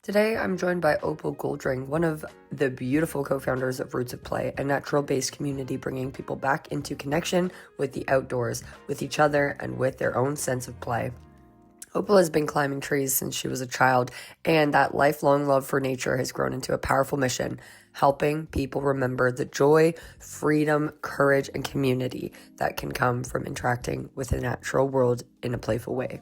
Today, I'm joined by Opal Goldring, one of the beautiful co-founders of Roots of Play, a natural-based community bringing people back into connection with the outdoors, with each other, and with their own sense of play. Opal has been climbing trees since she was a child, and that lifelong love for nature has grown into a powerful mission, helping people remember the joy, freedom, courage, and community that can come from interacting with the natural world in a playful way.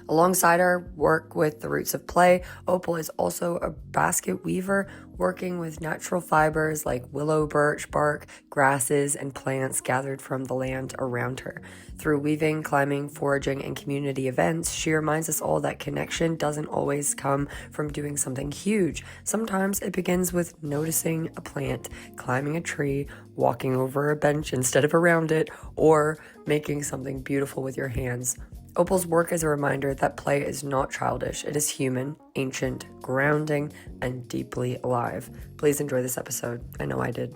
Alongside our work with the Roots of Play, Opal is also a basket weaver, working with natural fibers like willow, birch bark, grasses, and plants gathered from the land around her. Through weaving, climbing, foraging, and community events, she reminds us all that connection doesn't always come from doing something huge. Sometimes it begins with noticing a plant, climbing a tree, walking over a bench instead of around it, or making something beautiful with your hands. Opal's work is a reminder that play is not childish. It is human, ancient, grounding, and deeply alive. Please enjoy this episode. I know I did.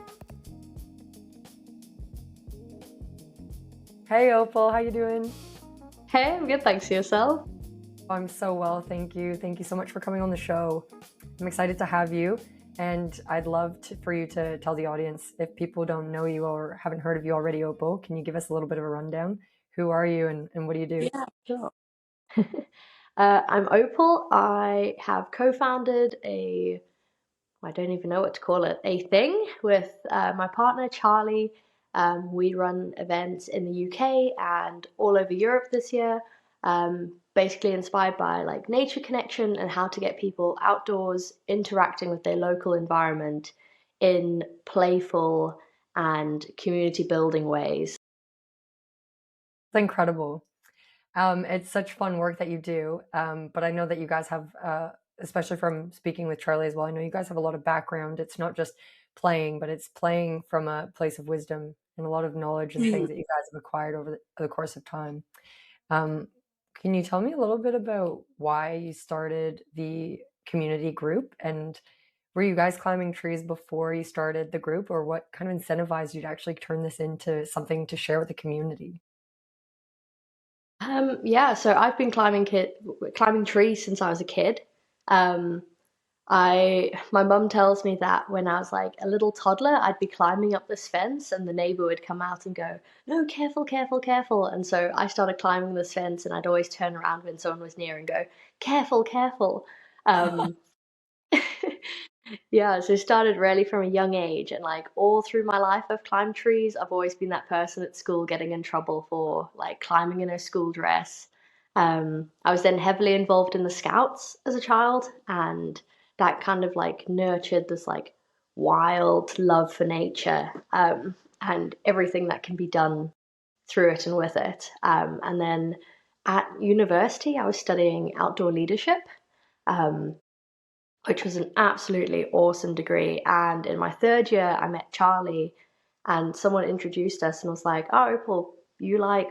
Hey Opal, how you doing? Hey, I'm good, thanks. Yourself? I'm so well, thank you. Thank you so much for coming on the show. I'm excited to have you, and I'd love for you to tell the audience, if people don't know you or haven't heard of you already, Opal, can you give us a little bit of a rundown? Who are you and what do you do? Yeah, sure. I'm Opal. I have co-founded I don't even know what to call it, a thing with my partner, Charlie. We run events in the UK and all over Europe this year, basically inspired by like nature connection and how to get people outdoors interacting with their local environment in playful and community building ways. It's incredible. It's such fun work that you do. But I know that you guys have, especially from speaking with Charlie as well, I know you guys have a lot of background. It's not just playing, but it's playing from a place of wisdom and a lot of knowledge and things that you guys have acquired over the course of time. Um, can you tell me a little bit about why you started the community group, and were you guys climbing trees before you started the group, or what kind of incentivized you to actually turn this into something to share with the community? Yeah, so I've been climbing trees since I was a kid. Um, my mum tells me that when I was like a little toddler, I'd be climbing up this fence and the neighbor would come out and go, "No, careful, careful, careful." And so I started climbing this fence and I'd always turn around when someone was near and go, "Careful, careful." Um, Yeah, so started really from a young age, and like all through my life I've climbed trees. I've always been that person at school getting in trouble for like climbing in a school dress. I was then heavily involved in the scouts as a child, and that kind of like nurtured this like wild love for nature, and everything that can be done through it and with it. And then at university I was studying outdoor leadership. Um, which was an absolutely awesome degree. And in my third year, I met Charlie, and someone introduced us and was like, "Oh, Opal, you like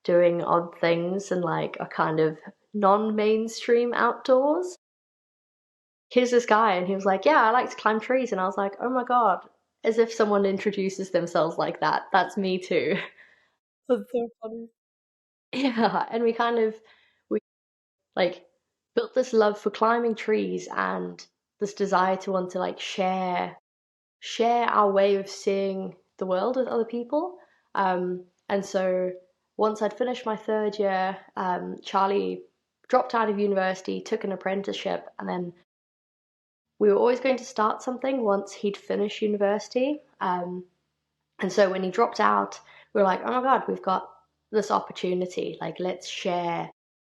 doing odd things and like a kind of non-mainstream outdoors? Here's this guy." And he was like, "Yeah, I like to climb trees." And I was like, "Oh my God," as if someone introduces themselves like that. That's me too. That's so funny. Yeah. And we like built this love for climbing trees and this desire to want to like share our way of seeing the world with other people. And so once I'd finished my third year, Charlie dropped out of university, took an apprenticeship, and then we were always going to start something once he'd finished university. And so when he dropped out, we were like, "Oh my God, we've got this opportunity. Like, let's share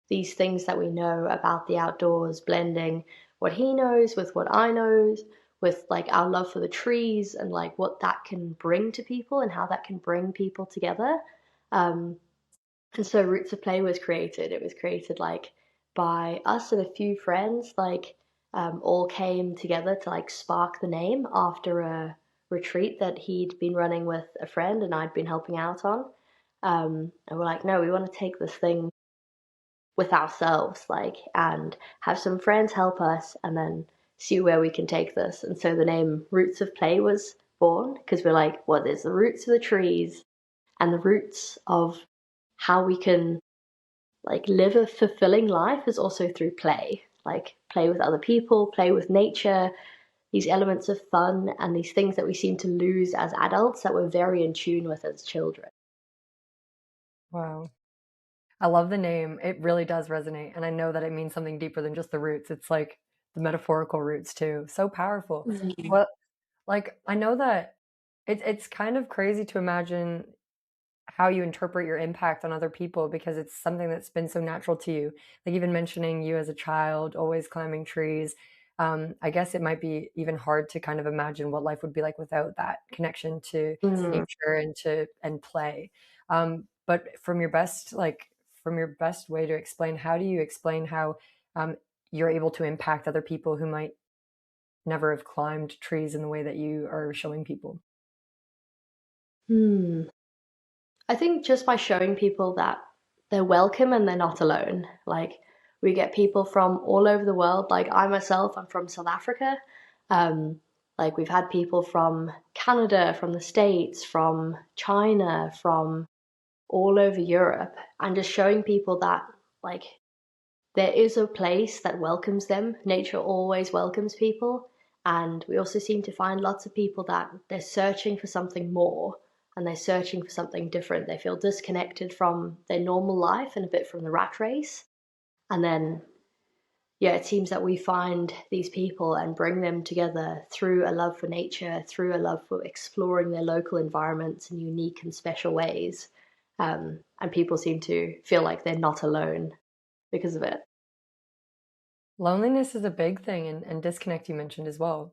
these things that we know about the outdoors, blending what he knows with what I knows, with like our love for the trees and like what that can bring to people and how that can bring people together." Um, and so Roots of Play was created. It was created like by us and a few friends, like all came together to like spark the name after a retreat that he'd been running with a friend and I'd been helping out on. And we're like, no, we want to take this thing with ourselves, like, and have some friends help us and then see where we can take this. And so the name Roots of Play was born because we're like, well, there's the roots of the trees and the roots of how we can like live a fulfilling life is also through play. like play with other people, play with nature, these elements of fun and these things that we seem to lose as adults that we're very in tune with as children. Wow. I love the name. It really does resonate. And I know that it means something deeper than just the roots. It's like the metaphorical roots too. So powerful. Mm. Well, like I know that it's kind of crazy to imagine how you interpret your impact on other people because it's something that's been so natural to you. Like even mentioning you as a child, always climbing trees. I guess it might be even hard to kind of imagine what life would be like without that connection to Mm. nature and play. But from your best way to explain, how do you explain how um, you're able to impact other people who might never have climbed trees in the way that you are showing people? Hmm. I think just by showing people that they're welcome and they're not alone. Like we get people from all over the world. Like I myself, I'm from South Africa. Um, like we've had people from Canada, from the States, from China, from all over Europe, and just showing people that like there is a place that welcomes them. Nature always welcomes people. And we also seem to find lots of people that they're searching for something more and they're searching for something different. They feel disconnected from their normal life and a bit from the rat race. And then, yeah, it seems that we find these people and bring them together through a love for nature, through a love for exploring their local environments in unique and special ways. And people seem to feel like they're not alone because of it. Loneliness is a big thing, and disconnect you mentioned as well.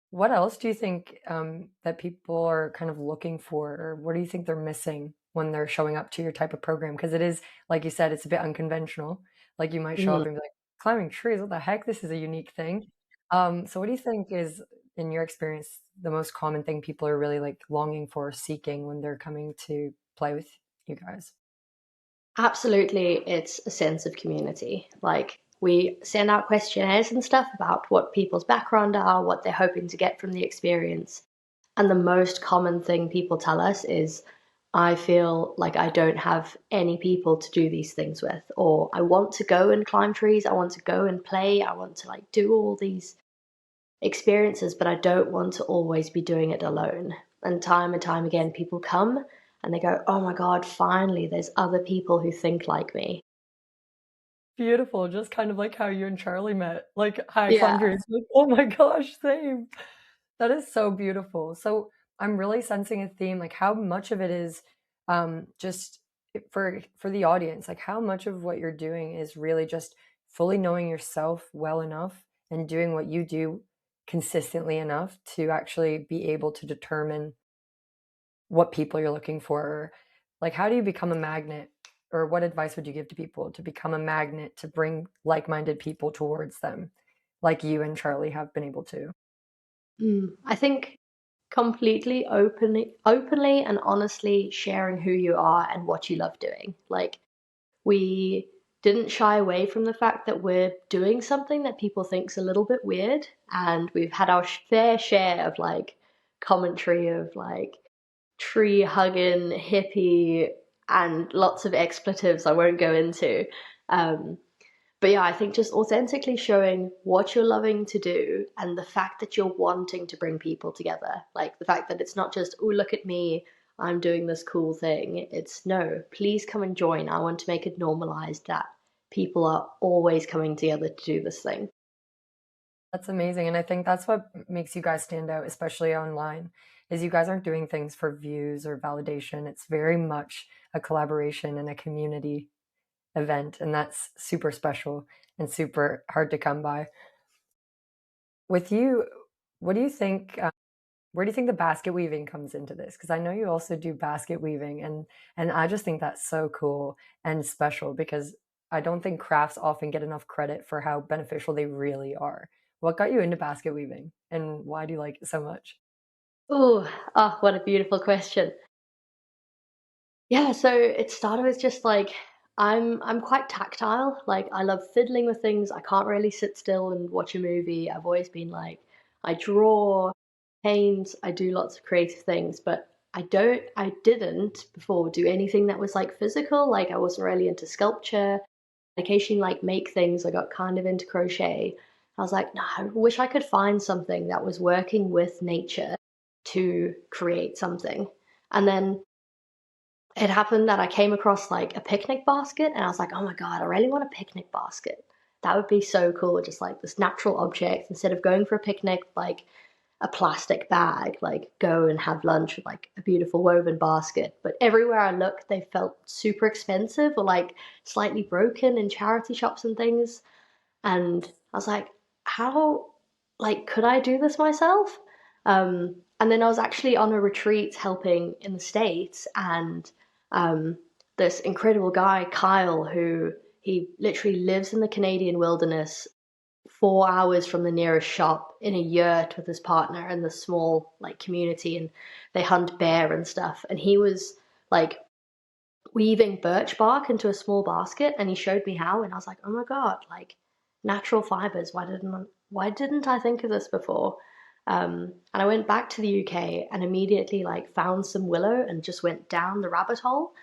What else do you think that people are kind of looking for, or what do you think they're missing when they're showing up to your type of program? Because it is, like you said, it's a bit unconventional. Like you might show Mm. up and be like, climbing trees, what the heck? This is a unique thing. So, what do you think is, in your experience, the most common thing people are really like longing for, seeking when they're coming to play with you guys? Absolutely, it's a sense of community. Like, we send out questionnaires and stuff about what people's background are, what they're hoping to get from the experience. And the most common thing people tell us is, I feel like I don't have any people to do these things with, or I want to go and climb trees, I want to go and play, I want to like do all these experiences, but I don't want to always be doing it alone. And time again, people come and they go, oh my God, finally, there's other people who think like me. Beautiful, just kind of like how you and Charlie met. Like, hi, Yeah. climbed trees. Like, oh my gosh, same. That is so beautiful. So I'm really sensing a theme, like how much of it is just for the audience, like how much of what you're doing is really just fully knowing yourself well enough and doing what you do consistently enough to actually be able to determine what people you're looking for. Like how do you become a magnet, or what advice would you give to people to become a magnet to bring like-minded people towards them, like you and Charlie have been able to? I think completely openly and honestly sharing who you are and what you love doing. Like we didn't shy away from the fact that we're doing something that people think's a little bit weird, and we've had our fair share of like commentary of like tree hugging hippie and lots of expletives I won't go into. Um, but yeah, I think just authentically showing what you're loving to do and the fact that you're wanting to bring people together. Like the fact that it's not just, oh, look at me, I'm doing this cool thing. It's no, please come and join. I want to make it normalized that people are always coming together to do this thing. That's amazing, and I think that's what makes you guys stand out, especially online, is you guys aren't doing things for views or validation. It's very much a collaboration and a community event, and that's super special and super hard to come by. With you, what do you think, where do you think the basket weaving comes into this? Because I know you also do basket weaving, and I just think that's so cool and special because I don't think crafts often get enough credit for how beneficial they really are. What got you into basket weaving, and why do you like it so much? Oh, ah, what a beautiful question. Yeah, so it started with just like I'm quite tactile. Like I love fiddling with things. I can't really sit still and watch a movie. I've always been like I draw, paint, I do lots of creative things, but I didn't before do anything that was like physical. Like I wasn't really into sculpture. occasionally like make things. I got kind of into crochet. I was like, no, I wish I could find something that was working with nature to create something. And then it happened that I came across like a picnic basket, and I was like, oh my God, I really want a picnic basket. That would be so cool. Just like this natural object, instead of going for a picnic, like a plastic bag, like go and have lunch with like a beautiful woven basket. But everywhere I looked, they felt super expensive or like slightly broken in charity shops and things. And I was like, how, like, could I do this myself? And then I was actually on a retreat helping in the States, and um, this incredible guy, Kyle, who he literally lives in the Canadian wilderness 4 hours from the nearest shop in a yurt with his partner in the small like community, and they hunt bear and stuff. And he was like weaving birch bark into a small basket, and he showed me how, and I was like, oh my God, like natural fibers, why didn't I think of this before? And I went back to the UK and immediately like found some willow and just went down the rabbit hole,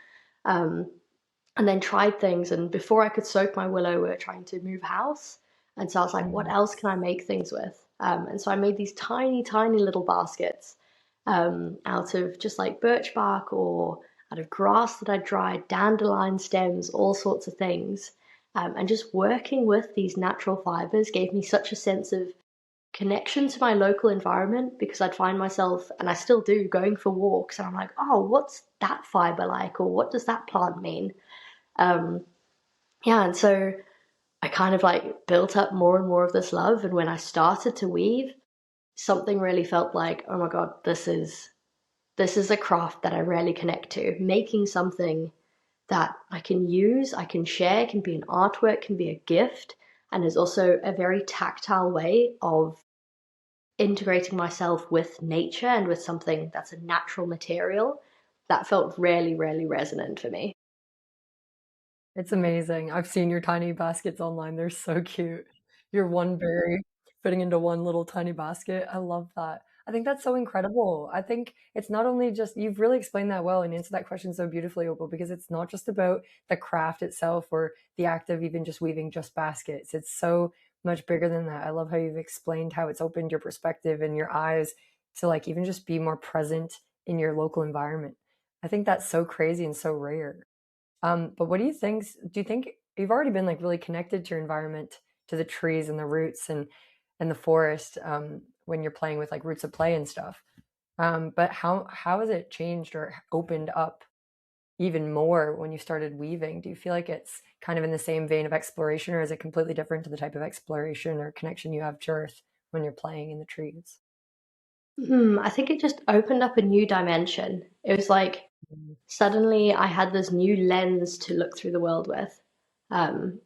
um, and then tried things. And before I could soak my willow, we were trying to move house, and so I was like, what else can I make things with? And so I made these tiny tiny little baskets, out of just like birch bark or out of grass that I dried, dandelion stems, all sorts of things. And just working with these natural fibers gave me such a sense of connection to my local environment, because I'd find myself, and I still do, going for walks, and I'm like, oh, what's that fiber like? Or what does that plant mean? Um, yeah, and so I kind of like built up more and more of this love. And when I started to weave, something really felt like, oh my God, this is a craft that I rarely connect to. Making something that I can use, I can share, can be an artwork, can be a gift, and is also a very tactile way of integrating myself with nature and with something that's a natural material. That felt really, really resonant for me. It's amazing. I've seen your tiny baskets online. They're so cute. Your one berry fitting into one little tiny basket. I love that. I think that's so incredible. I think it's not only just, you've really explained that well and answered that question so beautifully, Opal, because it's not just about the craft itself or the act of even just weaving just baskets. It's so much bigger than that. I love how you've explained how it's opened your perspective and your eyes to like even just be more present in your local environment. I think that's so crazy and so rare. But what do you think? Do you think you've already been like really connected to your environment, to the trees and the roots and the forest, when you're playing with like roots of play and stuff? But how has it changed or opened up even more when you started weaving? Do you feel like it's kind of in the same vein of exploration, or is it completely different to the type of exploration or connection you have to earth when you're playing in the trees? I think it just opened up a new dimension. It was like Mm. suddenly I had this new lens to look through the world with. Um,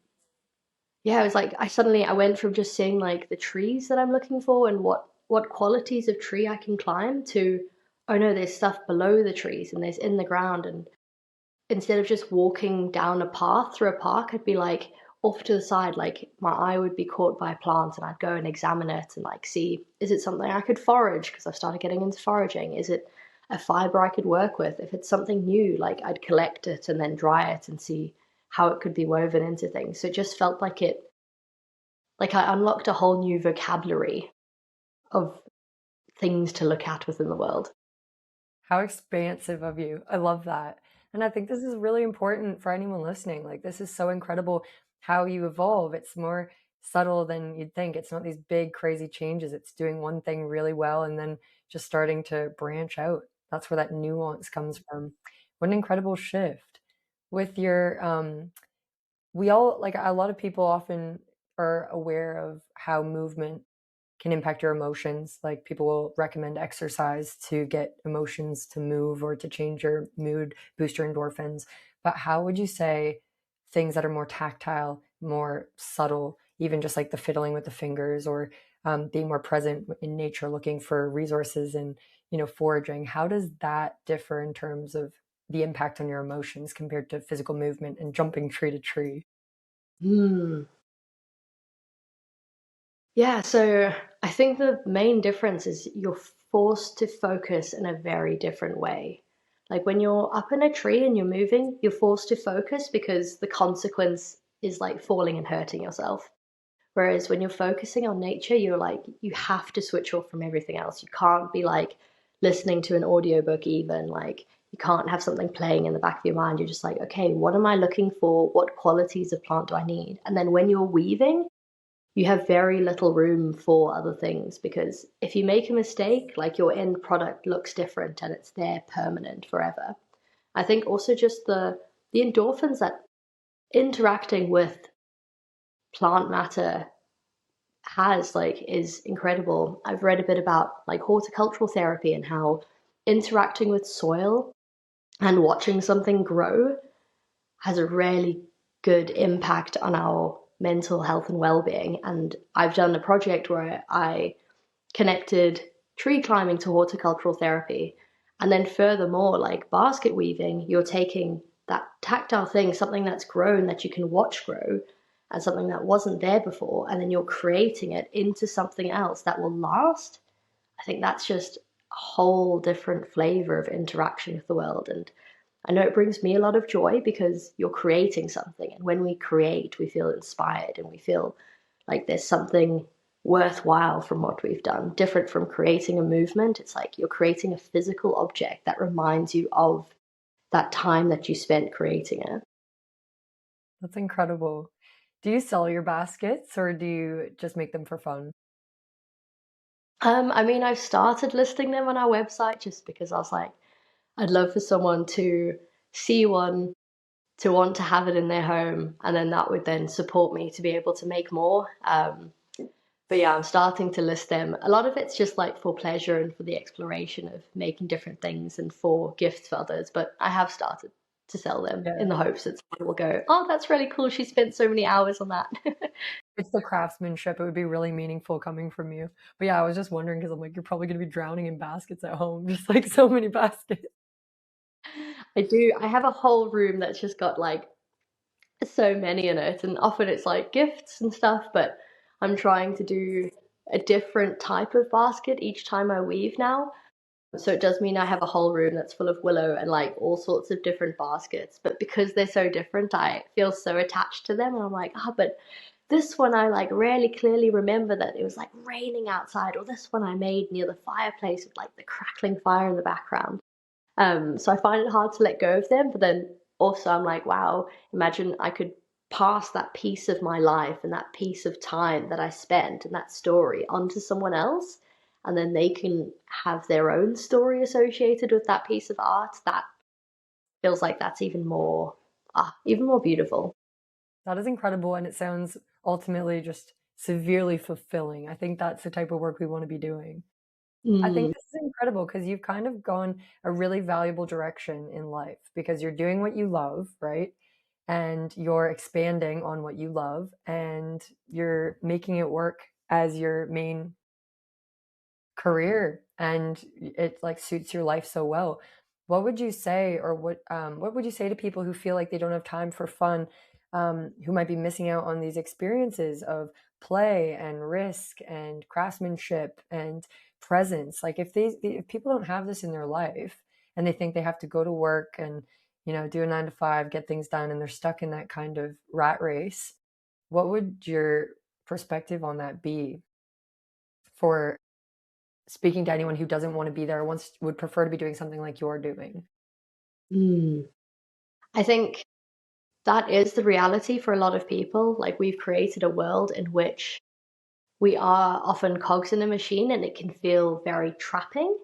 yeah, it was like I went from just seeing like the trees that I'm looking for and what qualities of tree I can climb to, oh no, there's stuff below the trees and there's in the ground. And instead of just walking down a path through a park, I'd be like off to the side, like my eye would be caught by a plant and I'd go and examine it and like see, is it something I could forage? Because I've started getting into foraging. Is it a fiber I could work with? If it's something new, like I'd collect it and then dry it and see how it could be woven into things. So it just felt like like I unlocked a whole new vocabulary of things to look at within the world. How expansive of you. I love that. And I think this is really important for anyone listening. Like, this is so incredible how you evolve. It's more subtle than you'd think. It's not these big, crazy changes. It's doing one thing really well and then just starting to branch out. That's where that nuance comes from. What an incredible shift. With your, we all, like, a lot of people often are aware of how movement can impact your emotions. Like, people will recommend exercise to get emotions to move or to change your mood, boost your endorphins. But how would you say things that are more tactile, more subtle, even just like the fiddling with the fingers or being more present in nature, looking for resources and, foraging, how does that differ in terms of the impact on your emotions compared to physical movement and jumping tree to tree? Hmm. Yeah, so I think the main difference is you're forced to focus in a very different way. Like when you're up in a tree and you're moving, you're forced to focus because the consequence is like falling and hurting yourself. Whereas when you're focusing on nature, you're like, you have to switch off from everything else. You can't be like listening to an audiobook, even like you can't have something playing in the back of your mind. You're just like, okay, what am I looking for? What qualities of plant do I need? And then when you're weaving, you have very little room for other things, because if you make a mistake, like your end product looks different and it's there permanent forever. I think also just the endorphins that interacting with plant matter has like is incredible. I've read a bit about like horticultural therapy and how interacting with soil and watching something grow has a really good impact on our mental health and well-being. And I've done a project where I connected tree climbing to horticultural therapy. And then furthermore, like basket weaving, you're taking that tactile thing, something that's grown that you can watch grow, and something that wasn't there before, and then you're creating it into something else that will last. I think that's just a whole different flavor of interaction with the world. And I know it brings me a lot of joy because you're creating something. And when we create, we feel inspired and we feel like there's something worthwhile from what we've done. Different from creating a movement. It's like you're creating a physical object that reminds you of that time that you spent creating it. That's incredible. Do you sell your baskets or do you just make them for fun? I mean, I've started listing them on our website just because I was like, I'd love for someone to see one, to want to have it in their home, and then that would then support me to be able to make more. But yeah, I'm starting to list them. A lot of it's just like for pleasure and for the exploration of making different things and for gifts for others. But I have started to sell them in the Yeah. hopes that someone will go, oh, that's really cool. She spent so many hours on that. It's the craftsmanship. It would be really meaningful coming from you. But yeah, I was just wondering because I'm like, you're probably going to be drowning in baskets at home, just like so many baskets. I do. I have a whole room that's just got like so many in it, and often it's like gifts and stuff, but I'm trying to do a different type of basket each time I weave now. So it does mean I have a whole room that's full of willow and like all sorts of different baskets. But because they're so different, I feel so attached to them. And I'm like, but this one I like really clearly remember that it was like raining outside, or this one I made near the fireplace with like the crackling fire in the background. So I find it hard to let go of them, but then also I'm like, wow, imagine I could pass that piece of my life and that piece of time that I spent and that story onto someone else, and then they can have their own story associated with that piece of art. That feels like that's even more beautiful. That is incredible. And it sounds ultimately just severely fulfilling. I think that's the type of work we want to be doing. I think Mm, this is incredible because you've kind of gone a really valuable direction in life because you're doing what you love, right? And you're expanding on what you love and you're making it work as your main career and it like suits your life so well. What would you say, or what would you say to people who feel like they don't have time for fun, who might be missing out on these experiences of play and risk and craftsmanship and presence? Like if people don't have this in their life and they think they have to go to work and do a 9 to 5, get things done, and they're stuck in that kind of rat race, what would your perspective on that be for speaking to anyone who doesn't want to be there, wants would prefer to be doing something like you're doing? mm. I think that is the reality for a lot of people. Like, we've created a world in which we are often cogs in a machine, and it can feel very trapping.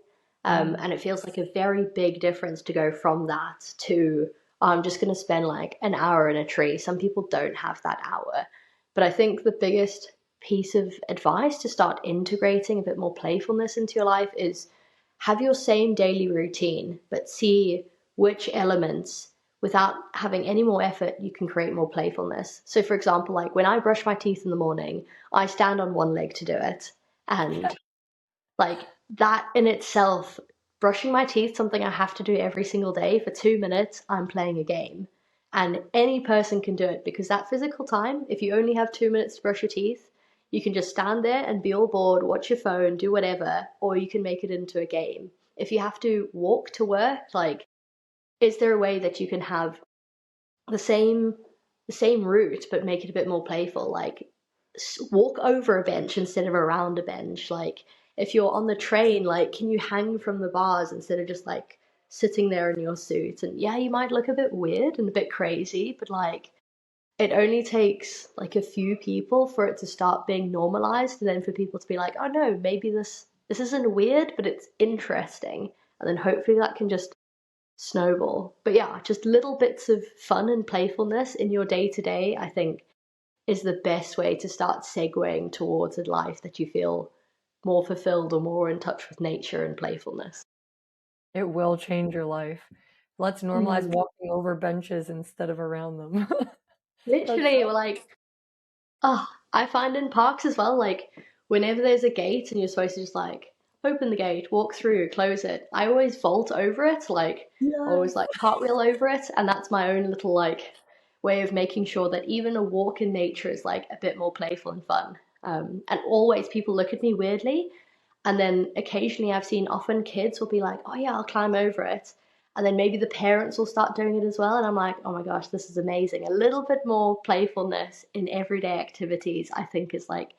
Yeah. And it feels like a very big difference to go from that to, oh, I'm just going to spend like an hour in a tree. Some people don't have that hour. But I think the biggest piece of advice to start integrating a bit more playfulness into your life is have your same daily routine, but see which elements, without having any more effort, you can create more playfulness. So, for example, like when I brush my teeth in the morning, I stand on one leg to do it. And like that in itself, brushing my teeth, something I have to do every single day for 2 minutes, I'm playing a game. And any person can do it because that physical time, if you only have 2 minutes to brush your teeth, you can just stand there and be all bored, watch your phone, do whatever, or you can make it into a game. If you have to walk to work, like, is there a way that you can have the same the same route, but make it a bit more playful. Like walk over a bench instead of around a bench. Like if you're on the train, like can you hang from the bars instead of just like sitting there in your suit? And yeah, you might look a bit weird and a bit crazy, but like it only takes like a few people for it to start being normalized, and then for people to be like, oh no, maybe this isn't weird, but it's interesting. And then hopefully that can just snowball. But yeah, just little bits of fun and playfulness in your day to day, I think, is the best way to start segueing towards a life that you feel more fulfilled or more in touch with nature and playfulness. It will change your life. Let's normalize Mm. walking over benches instead of around them. That's Literally, so we're like, oh, I find in parks as well, like whenever there's a gate and you're supposed to just like open the gate, walk through, close it, I always vault over it, like always yes. like cartwheel over it, and that's my own little like way of making sure that even a walk in nature is like a bit more playful and fun. And always people look at me weirdly, and then occasionally I've seen often kids will be like, oh yeah, I'll climb over it. And then maybe the parents will start doing it as well. And I'm like, oh my gosh, this is amazing. A little bit more playfulness in everyday activities, I think, is like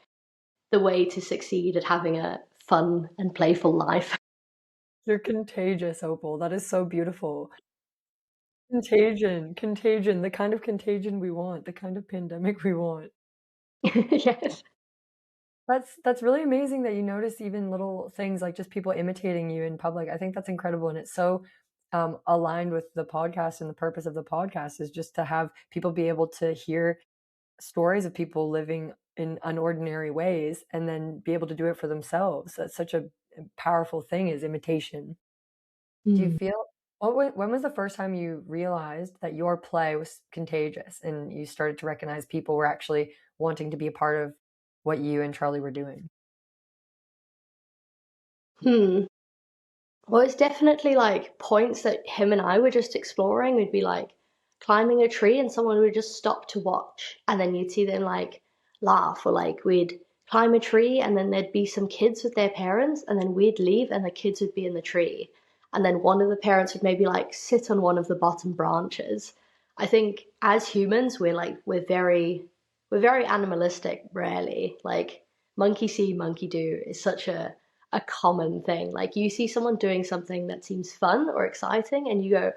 the way to succeed at having a fun and playful life. You're contagious, Opal. That is so beautiful. Contagion, contagion, the kind of contagion we want, the kind of pandemic we want. Yes. That's really amazing that you notice even little things like just people imitating you in public. I think that's incredible, and it's so aligned with the podcast, and the purpose of the podcast is just to have people be able to hear stories of people living in unordinary ways and then be able to do it for themselves. That's such a powerful thing, is imitation. Do you Mm. feel when was the first time you realized that your play was contagious and you started to recognize people were actually wanting to be a part of what you and Charlie were doing? Hmm. Well, it's definitely like points that him and I were just exploring. We'd be like climbing a tree and someone would just stop to watch. And then you'd see them like laugh, or like we'd climb a tree and then there'd be some kids with their parents and then we'd leave and the kids would be in the tree. And then one of the parents would maybe like sit on one of the bottom branches. I think as humans, we're very animalistic, rarely. Like monkey see, monkey do is such a common thing. Like you see someone doing something that seems fun or exciting, and you go,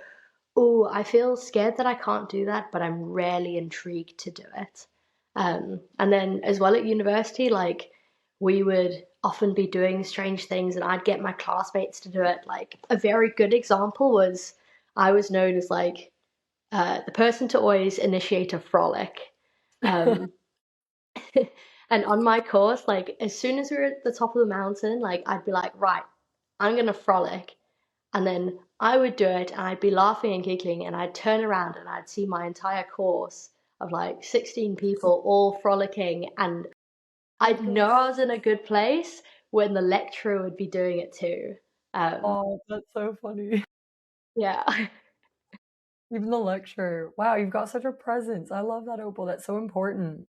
"Oh, I feel scared that I can't do that, but I'm rarely intrigued to do it." And then as well at university, like we would often be doing strange things, and I'd get my classmates to do it. Like a very good example was I was known as like the person to always initiate a frolic. Um, and on my course, like as soon as we were at the top of the mountain, like I'd be like, right, I'm gonna frolic. And then I would do it and I'd be laughing and giggling and I'd turn around and I'd see my entire course of like 16 people all frolicking, and My I'd know God. I was in a good place when the lecturer would be doing it too. Um, Oh, that's so funny. yeah. Even the lecture. Wow, you've got such a presence. I love that, Opal. That's so important.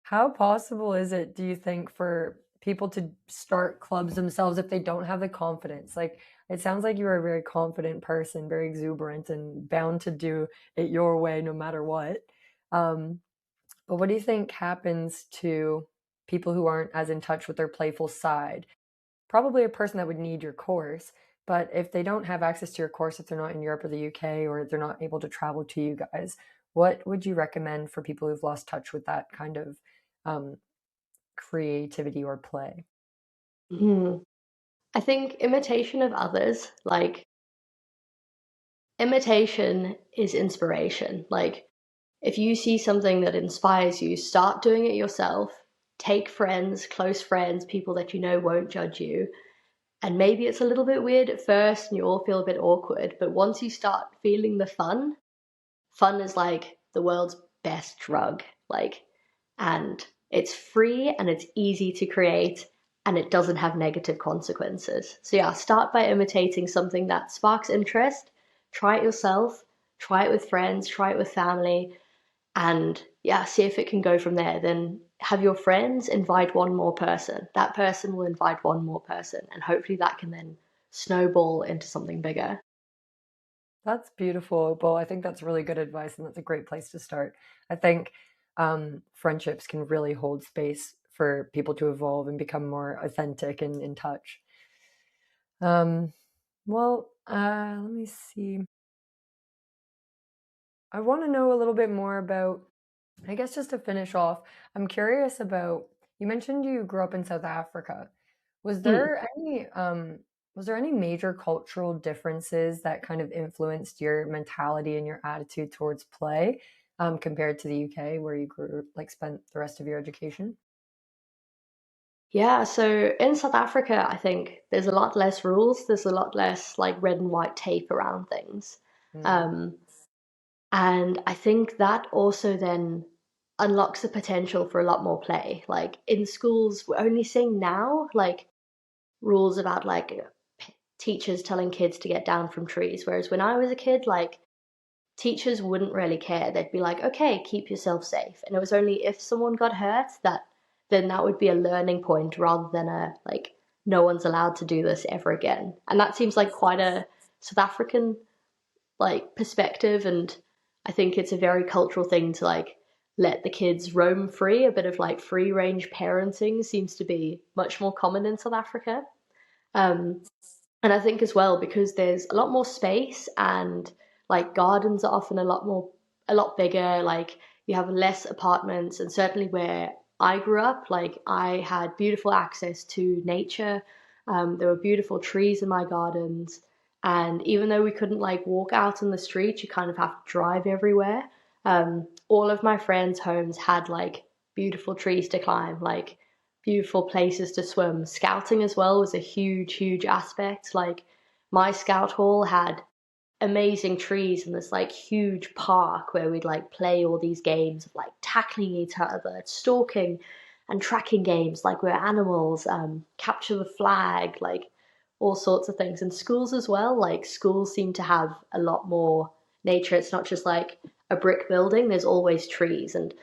How possible is it, do you think, for people to start clubs themselves if they don't have the confidence? Like, it sounds like you're a very confident person, very exuberant, and bound to do it your way no matter what. Um, but what do you think happens to people who aren't as in touch with their playful side? Probably a person that would need your course, but if they don't have access to your course, if they're not in Europe or the UK, or they're not able to travel to you guys, what would you recommend for people who've lost touch with that kind of um, creativity or play? Mm. I think imitation of others, like imitation is inspiration. Like if you see something that inspires you, start doing it yourself. Take friends, close friends, people that you know won't judge you. And maybe it's a little bit weird at first and you all feel a bit awkward, but once you start feeling the fun, fun is like the world's best drug. Like, and it's free and it's easy to create and it doesn't have negative consequences. So yeah, start by imitating something that sparks interest. Try it yourself, try it with friends, try it with family, and yeah, see if it can go from there. Then have your friends invite one more person. That person will invite one more person, and hopefully that can then snowball into something bigger. That's beautiful, Opal. I think that's really good advice, and that's a great place to start. I think friendships can really hold space for people to evolve and become more authentic and in touch. Um, let me see. I want to know a little bit more about, I guess just to finish off, I'm curious about, you mentioned you grew up in South Africa. Was Mm. there any major cultural differences that kind of influenced your mentality and your attitude towards play, compared to the UK where you spent the rest of your education? Yeah, so in South Africa, I think there's a lot less rules. There's a lot less like red and white tape around things. Mm. Um, and I think that also then unlocks the potential for a lot more play. Like in schools, we're only seeing now like rules about like teachers telling kids to get down from trees. Whereas when I was a kid, like teachers wouldn't really care. They'd be like, okay, keep yourself safe. And it was only if someone got hurt that then that would be a learning point rather than a like, no one's allowed to do this ever again. And that seems like quite a South African like perspective. And I think it's a very cultural thing to like let the kids roam free. A bit of like free range parenting seems to be much more common in South Africa. Um, and I think as well, because there's a lot more space and like gardens are often a lot bigger, like you have less apartments. And certainly where I grew up, like I had beautiful access to nature. There were beautiful trees in my gardens. And even though we couldn't like walk out in the street, you kind of have to drive everywhere. All of my friends' homes had like beautiful trees to climb, like beautiful places to swim. Scouting as well was a huge, huge aspect. Like my scout hall had amazing trees and this like huge park where we'd like play all these games of like tackling each other, stalking and tracking games like we're animals, capture the flag, like all sorts of things. And schools as well, like schools seem to have a lot more nature. It's not just like a brick building, there's always trees. And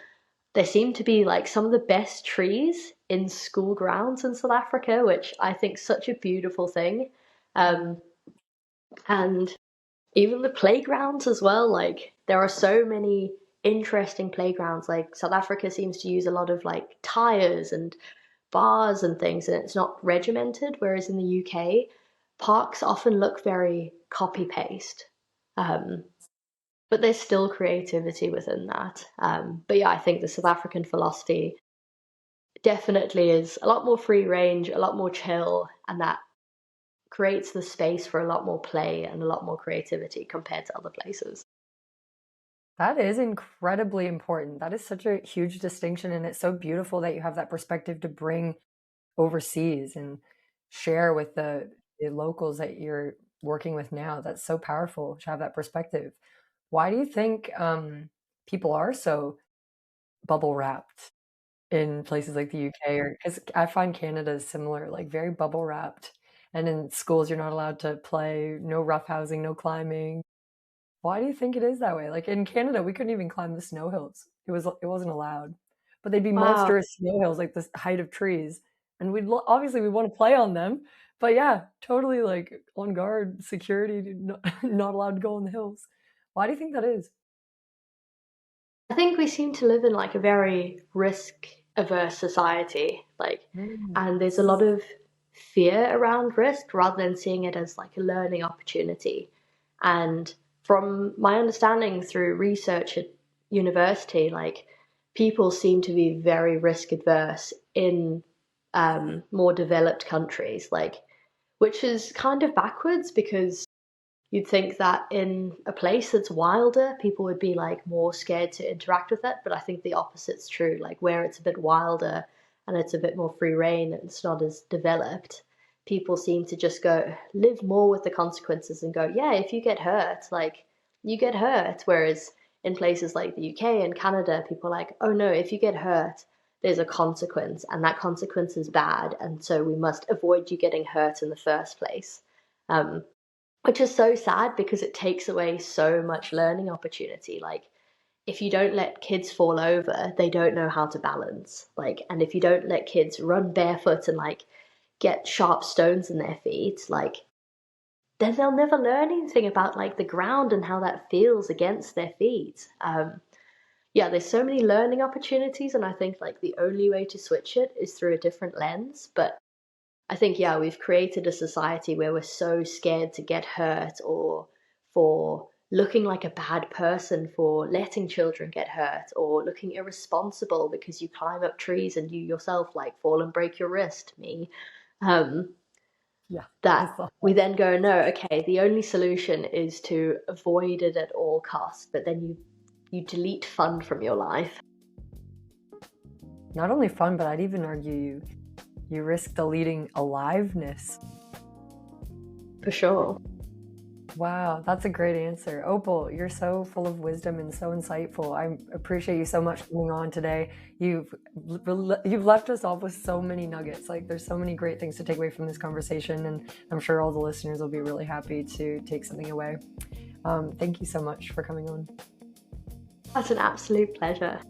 there seem to be like some of the best trees in school grounds in South Africa, which I think is such a beautiful thing. Mm. Um, and even the playgrounds as well. Like there are so many interesting playgrounds. Like South Africa seems to use a lot of like tires and bars and things, and it's not regimented. Whereas in the UK, parks often look very copy paste. Um, but there's still creativity within that. But yeah, I think the South African philosophy definitely is a lot more free range, a lot more chill, and that creates the space for a lot more play and a lot more creativity compared to other places. That is incredibly important. That is such a huge distinction, and it's so beautiful that you have that perspective to bring overseas and share with the locals that you're working with now. That's so powerful to have that perspective. Why do you think people are so bubble wrapped in places like the UK? Or because I find Canada is similar, like very bubble wrapped. And in schools, you're not allowed to play, no roughhousing, no climbing. Why do you think it is that way? Like in Canada, we couldn't even climb the snow hills. It wasn't allowed. But they'd be Wow. monstrous snow hills, like the height of trees, and obviously we want to play on them. But yeah, totally like on guard, security, not allowed to go on the hills. Why do you think that is? I think we seem to live in like a very risk averse society. Like, Mm. and there's a lot of fear around risk rather than seeing it as like a learning opportunity. And from my understanding through research at university, like people seem to be very risk adverse in more developed countries, like which is kind of backwards because you'd think that in a place that's wilder, people would be like more scared to interact with it. But I think the opposite's true. Like where it's a bit wilder and it's a bit more free reign and it's not as developed, people seem to just go live more with the consequences and go, yeah, if you get hurt, like you get hurt. Whereas in places like the UK and Canada, people are like, oh no, if you get hurt, there's a consequence and that consequence is bad. And so we must avoid you getting hurt in the first place. Um, which is so sad because it takes away so much learning opportunity. Like if you don't let kids fall over, they don't know how to balance. Like, and if you don't let kids run barefoot and like get sharp stones in their feet, like then they'll never learn anything about like the ground and how that feels against their feet. Yeah, there's so many learning opportunities, and I think like the only way to switch it is through a different lens. But I think, yeah, we've created a society where we're so scared to get hurt, or for looking like a bad person for letting children get hurt, or looking irresponsible because you climb up trees and you yourself like fall and break your wrist, me. Um, Yeah, I that saw we that. then go, no, okay, the only solution is to avoid it at all costs, but then you delete fun from your life. Not only fun, but I'd even argue you risk deleting aliveness. For sure. Wow, that's a great answer. Opal, you're so full of wisdom and so insightful. I appreciate you so much coming on today. You've left us off with so many nuggets. Like, there's so many great things to take away from this conversation, and I'm sure all the listeners will be really happy to take something away. Thank you so much for coming on. That's an absolute pleasure.